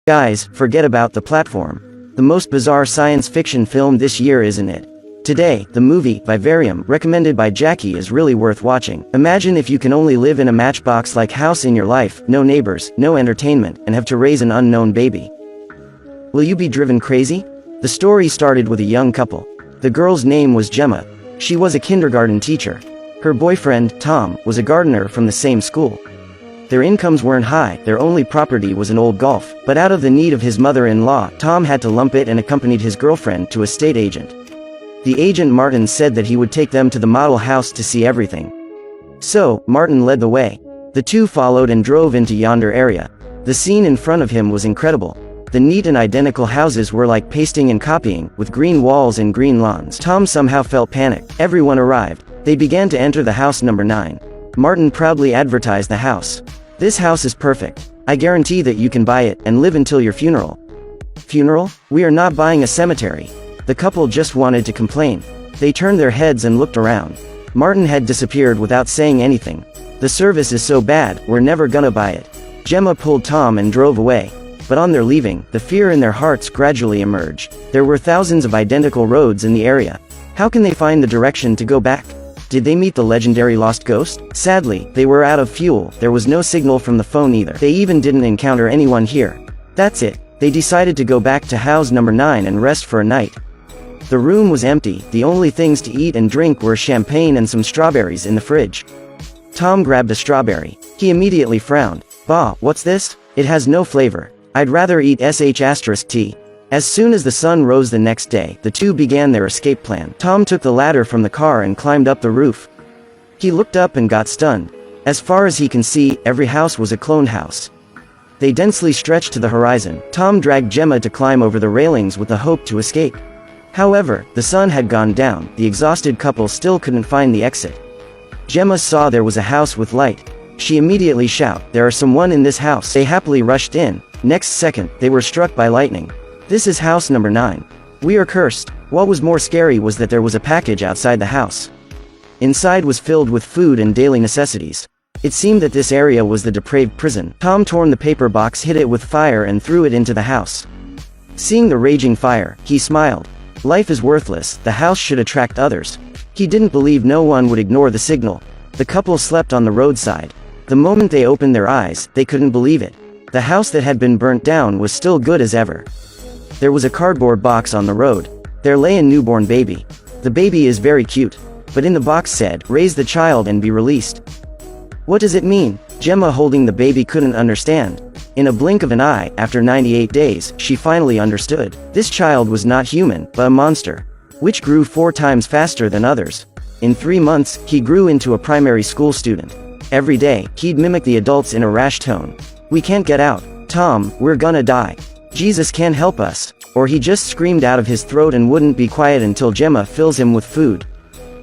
Guys, forget about the platform. The most bizarre science fiction film this year, isn't it? Today, the movie, Vivarium, recommended by Jackie, is really worth watching. Imagine if you can only live in a matchbox-like house in your life, no neighbors, no entertainment, and have to raise an unknown baby. Will you be driven crazy? The story started with a young couple. The girl's name was Gemma. She was a kindergarten teacher. Her boyfriend, Tom, was a gardener from the same school. Their incomes weren't high, their only property was an old Golf, but out of the need of his mother-in-law, Tom had to lump it and accompanied his girlfriend to a state agent. The agent Martin said that he would take them to the model house to see everything. So, Martin led the way. The two followed and drove into yonder area. The scene in front of him was incredible. The neat and identical houses were like pasting and copying, with green walls and green lawns. Tom somehow felt panic. Everyone arrived. They began to enter the house number 9. Martin proudly advertised the house. "This house is perfect. I guarantee that you can buy it and live until your funeral." Funeral? We are not buying a cemetery. The couple just wanted to complain. They turned their heads and looked around. Martin had disappeared without saying anything. "The service is so bad, we're never gonna buy it." Gemma pulled Tom and drove away. But on their leaving, the fear in their hearts gradually emerged. There were thousands of identical roads in the area. How can they find the direction to go back? Did they meet the legendary lost ghost? Sadly, they were out of fuel. There was no signal from the phone either. They even didn't encounter anyone here. That's it. They decided to go back to house number 9 and rest for a night. The room was empty. The only things to eat and drink were champagne and some strawberries in the fridge. Tom grabbed a strawberry. He immediately frowned. "Bah, what's this? It has no flavor. I'd rather eat sh*t. As soon as the sun rose the next day, the two began their escape plan. Tom took the ladder from the car and climbed up the roof. He looked up and got stunned. As far as he can see, every house was a clone house. They densely stretched to the horizon. Tom dragged Gemma to climb over the railings with the hope to escape. However, the sun had gone down. The exhausted couple still couldn't find the exit. Gemma saw there was a house with light. She immediately shouted, "There are someone in this house." They happily rushed in. Next second, they were struck by lightning. "This is house number 9. We are cursed." What was more scary was that there was a package outside the house. Inside was filled with food and daily necessities. It seemed that this area was the depraved prison. Tom torn the paper box, hit it with fire and threw it into the house. Seeing the raging fire, he smiled. Life is worthless, the house should attract others. He didn't believe no one would ignore the signal. The couple slept on the roadside. The moment they opened their eyes, they couldn't believe it. The house that had been burnt down was still good as ever. There was a cardboard box on the road. There lay a newborn baby. The baby is very cute. But in the box said, "Raise the child and be released." What does it mean? Gemma, holding the baby, couldn't understand. In a blink of an eye, after 98 days, she finally understood. This child was not human, but a monster, which grew 4 times faster than others. In 3 months, he grew into a primary school student. Every day, he'd mimic the adults in a rash tone. "We can't get out. Tom, we're gonna die. Jesus can help us." Or he just screamed out of his throat and wouldn't be quiet until Gemma fills him with food.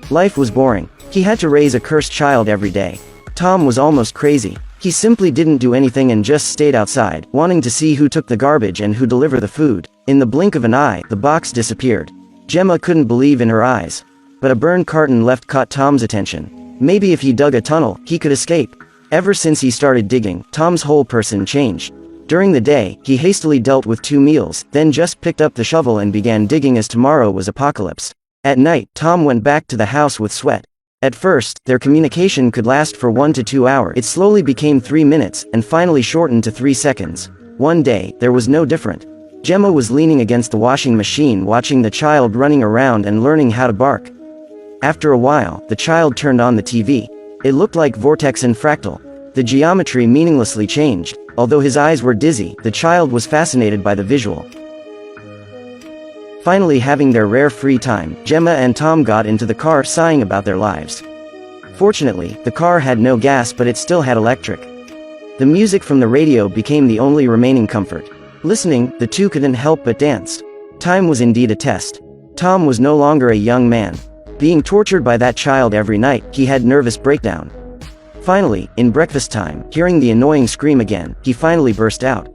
Life was boring. He had to raise a cursed child every day. Tom was almost crazy. He simply didn't do anything and just stayed outside, wanting to see who took the garbage and who delivered the food. In the blink of an eye, the box disappeared. Gemma couldn't believe in her eyes. But a burned carton left caught Tom's attention. Maybe if he dug a tunnel, he could escape. Ever since he started digging, Tom's whole person changed. During the day, he hastily dealt with 2 meals, then just picked up the shovel and began digging as tomorrow was apocalypse. At night, Tom went back to the house with sweat. At first, their communication could last for 1 to 2 hours. It slowly became 3 minutes, and finally shortened to 3 seconds. One day, there was no different. Gemma was leaning against the washing machine watching the child running around and learning how to bark. After a while, the child turned on the TV. It looked like Vortex and Fractal. The geometry meaninglessly changed. Although his eyes were dizzy, the child was fascinated by the visual. Finally, having their rare free time, Gemma and Tom got into the car sighing about their lives. Fortunately, the car had no gas, but it still had electric. The music from the radio became the only remaining comfort. Listening, the two couldn't help but dance. Time was indeed a test. Tom was no longer a young man. Being tortured by that child every night, he had nervous breakdown. Finally, in breakfast time, hearing the annoying scream again, he finally burst out.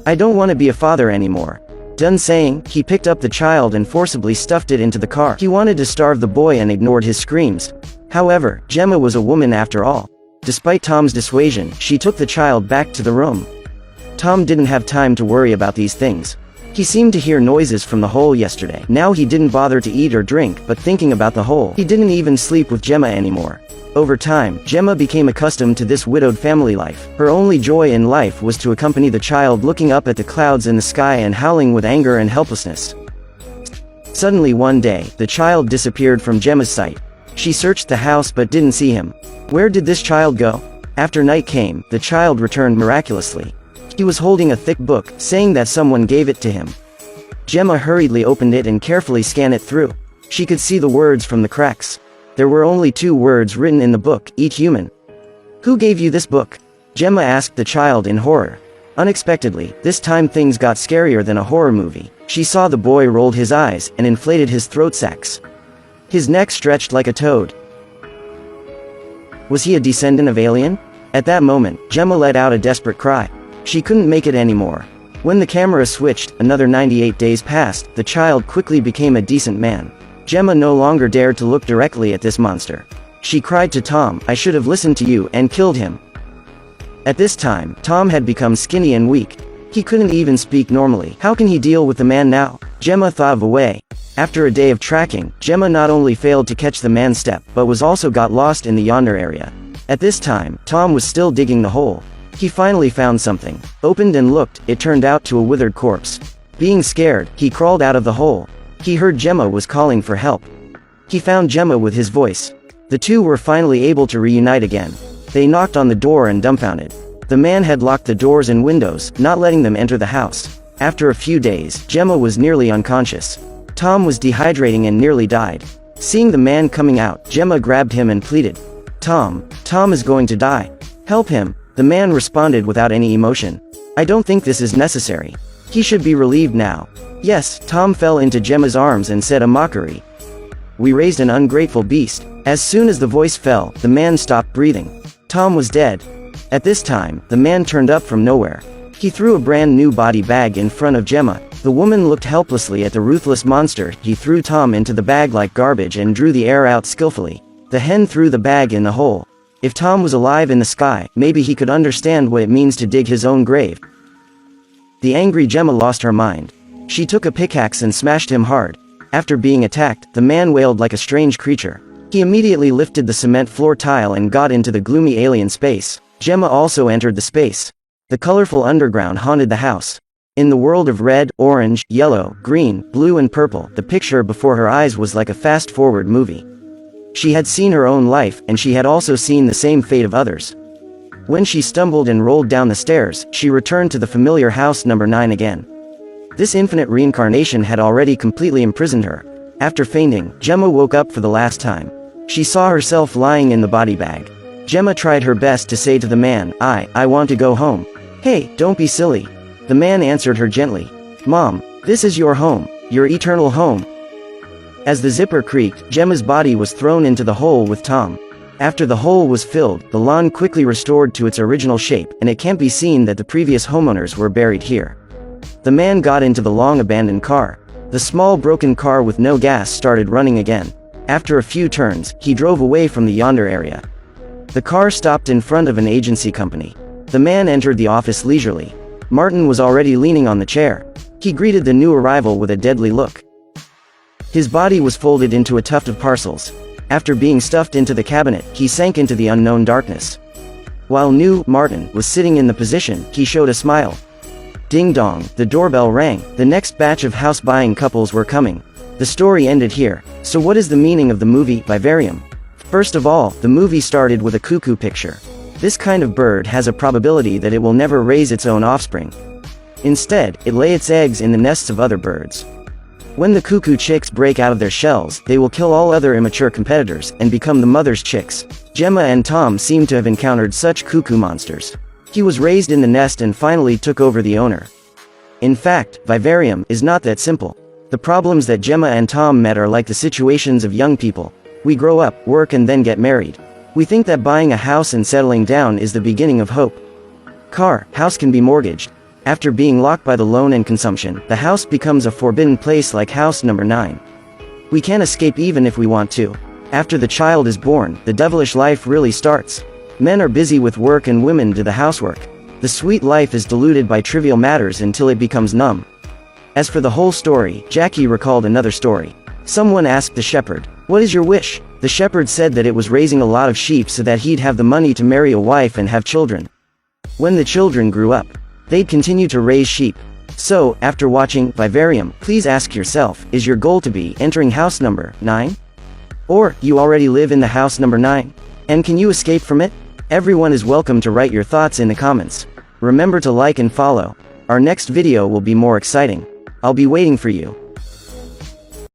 "I don't want to be a father anymore." Done saying, he picked up the child and forcibly stuffed it into the car. He wanted to starve the boy and ignored his screams. However, Gemma was a woman after all. Despite Tom's dissuasion, she took the child back to the room. Tom didn't have time to worry about these things. He seemed to hear noises from the hole yesterday. Now he didn't bother to eat or drink, but thinking about the hole. He didn't even sleep with Gemma anymore. Over time, Gemma became accustomed to this widowed family life. Her only joy in life was to accompany the child looking up at the clouds in the sky and howling with anger and helplessness. Suddenly one day, the child disappeared from Gemma's sight. She searched the house but didn't see him. Where did this child go? After night came, the child returned miraculously. He was holding a thick book, saying that someone gave it to him. Gemma hurriedly opened it and carefully scanned it through. She could see the words from the cracks. There were only 2 words written in the book: "Eat human." "Who gave you this book?" Gemma asked the child in horror. Unexpectedly, this time things got scarier than a horror movie. She saw the boy rolled his eyes and inflated his throat sacs. His neck stretched like a toad. Was he a descendant of alien? At that moment, Gemma let out a desperate cry. She couldn't make it anymore. When the camera switched, another 98 days passed. The child quickly became a decent man. Gemma no longer dared to look directly at this monster. She cried to Tom, "I should have listened to you," and killed him. At this time, Tom had become skinny and weak. He couldn't even speak normally. How can he deal with the man now? Gemma thought of a way. After a day of tracking, Gemma not only failed to catch the man's step, but was also got lost in the yonder area. At this time, Tom was still digging the hole. He finally found something. Opened and looked, it turned out to a withered corpse. Being scared, he crawled out of the hole. He heard Gemma was calling for help. He found Gemma with his voice. The two were finally able to reunite again. They knocked on the door and dumbfounded. The man had locked the doors and windows, not letting them enter the house. After a few days, Gemma was nearly unconscious. Tom was dehydrating and nearly died. Seeing the man coming out, Gemma grabbed him and pleaded, Tom is going to die. Help him." The man responded without any emotion. "I don't think this is necessary. He should be relieved now." Yes, Tom fell into Gemma's arms and said a mockery. "We raised an ungrateful beast." As soon as the voice fell, the man stopped breathing. Tom was dead. At this time, the man turned up from nowhere. He threw a brand new body bag in front of Gemma. The woman looked helplessly at the ruthless monster. He threw Tom into the bag like garbage and drew the air out skillfully. The hen threw the bag in the hole. If Tom was alive in the sky, maybe he could understand what it means to dig his own grave. The angry Gemma lost her mind. She took a pickaxe and smashed him hard. After being attacked, the man wailed like a strange creature. He immediately lifted the cement floor tile and got into the gloomy alien space. Gemma also entered the space. The colorful underground haunted the house. In the world of red, orange, yellow, green, blue and purple, the picture before her eyes was like a fast-forward movie. She had seen her own life, and she had also seen the same fate of others. When she stumbled and rolled down the stairs, she returned to the familiar house number 9 again. This infinite reincarnation had already completely imprisoned her. After fainting, Gemma woke up for the last time. She saw herself lying in the body bag. Gemma tried her best to say to the man, I want to go home. Hey, don't be silly. The man answered her gently. Mom, this is your home, your eternal home. As the zipper creaked, Gemma's body was thrown into the hole with Tom. After the hole was filled, the lawn quickly restored to its original shape, and it can't be seen that the previous homeowners were buried here. The man got into the long-abandoned car. The small broken car with no gas started running again. After a few turns, he drove away from the yonder area. The car stopped in front of an agency company. The man entered the office leisurely. Martin was already leaning on the chair. He greeted the new arrival with a deadly look. His body was folded into a tuft of parcels. After being stuffed into the cabinet, he sank into the unknown darkness. While new Martin was sitting in the position, he showed a smile. Ding dong, the doorbell rang. The next batch of house-buying couples were coming. The story ended here. So what is the meaning of the movie Vivarium? First of all, the movie started with a cuckoo picture. This kind of bird has a probability that it will never raise its own offspring. Instead, it lays its eggs in the nests of other birds. When the cuckoo chicks break out of their shells, they will kill all other immature competitors, and become the mother's chicks. Gemma and Tom seem to have encountered such cuckoo monsters. He was raised in the nest and finally took over the owner. In fact, Vivarium is not that simple. The problems that Gemma and Tom met are like the situations of young people. We grow up, work and then get married. We think that buying a house and settling down is the beginning of hope. House can be mortgaged. After being locked by the loan and consumption, the house becomes a forbidden place like house number 9. We can't escape even if we want to. After the child is born, the devilish life really starts. Men are busy with work and women do the housework. The sweet life is diluted by trivial matters until it becomes numb. As for the whole story, Jackie recalled another story. Someone asked the shepherd, "What is your wish?" The shepherd said that it was raising a lot of sheep so that he'd have the money to marry a wife and have children. When the children grew up, they'd continue to raise sheep. So, after watching Vivarium, please ask yourself, is your goal to be entering house number 9? Or, you already live in the house number 9? And can you escape from it? Everyone is welcome to write your thoughts in the comments. Remember to like and follow. Our next video will be more exciting. I'll be waiting for you.